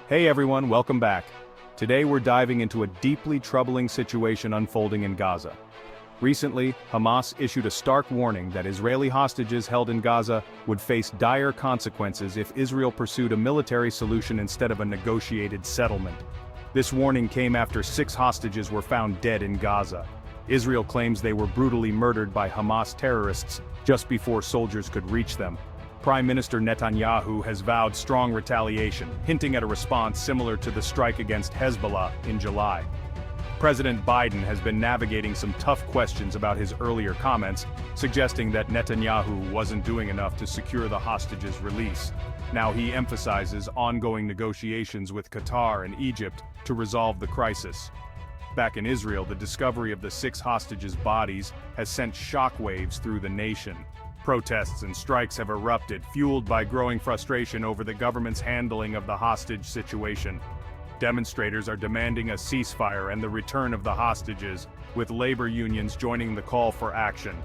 Hey everyone, welcome back. Today we're diving into a deeply troubling situation unfolding in Gaza. Recently, Hamas issued a stark warning that Israeli hostages held in Gaza would face dire consequences if Israel pursued a military solution instead of a negotiated settlement. This warning came after 6 hostages were found dead in Gaza. Israel claims they were brutally murdered by Hamas terrorists just before soldiers could reach them. Prime Minister Netanyahu has vowed strong retaliation, hinting at a response similar to the strike against Hezbollah in July. President Biden has been navigating some tough questions about his earlier comments, suggesting that Netanyahu wasn't doing enough to secure the hostages' release. Now he emphasizes ongoing negotiations with Qatar and Egypt to resolve the crisis. Back in Israel, the discovery of the 6 hostages' bodies has sent shockwaves through the nation. Protests and strikes have erupted, fueled by growing frustration over the government's handling of the hostage situation. Demonstrators are demanding a ceasefire and the return of the hostages, with labor unions joining the call for action.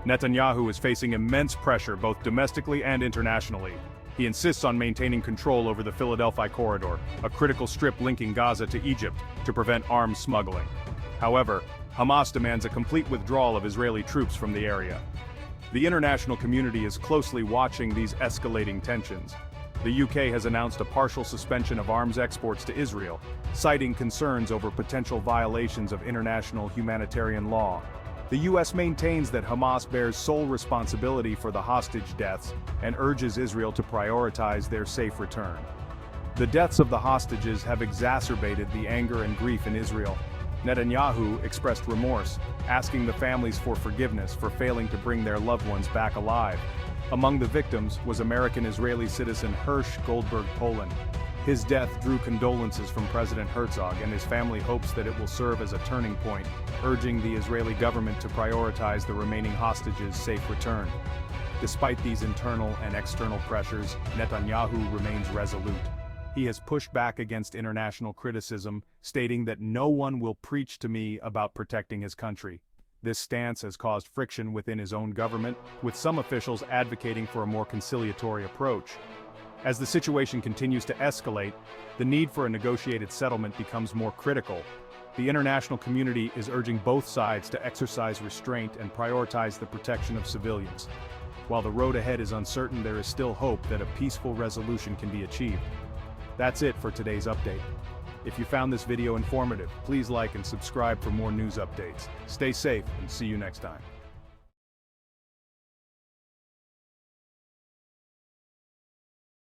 Netanyahu is facing immense pressure both domestically and internationally. He insists on maintaining control over the Philadelphia corridor, a critical strip linking Gaza to Egypt, to prevent arms smuggling. However, Hamas demands a complete withdrawal of Israeli troops from the area. The international community is closely watching these escalating tensions. The UK has announced a partial suspension of arms exports to Israel, citing concerns over potential violations of international humanitarian law. The US maintains that Hamas bears sole responsibility for the hostage deaths and urges Israel to prioritize their safe return. The deaths of the hostages have exacerbated the anger and grief in Israel. Netanyahu expressed remorse, asking the families for forgiveness for failing to bring their loved ones back alive. Among the victims was American-Israeli citizen Hirsch Goldberg Poland. His death drew condolences from President Herzog, and his family hopes that it will serve as a turning point, urging the Israeli government to prioritize the remaining hostages' safe return. Despite these internal and external pressures, Netanyahu remains resolute. He has pushed back against international criticism, stating that no one will preach to me about protecting his country. This stance has caused friction within his own government, with some officials advocating for a more conciliatory approach. As the situation continues to escalate, the need for a negotiated settlement becomes more critical. The international community is urging both sides to exercise restraint and prioritize the protection of civilians. While the road ahead is uncertain, there is still hope that a peaceful resolution can be achieved. That's it for today's update. If you found this video informative, please like and subscribe for more news updates. Stay safe and see you next time.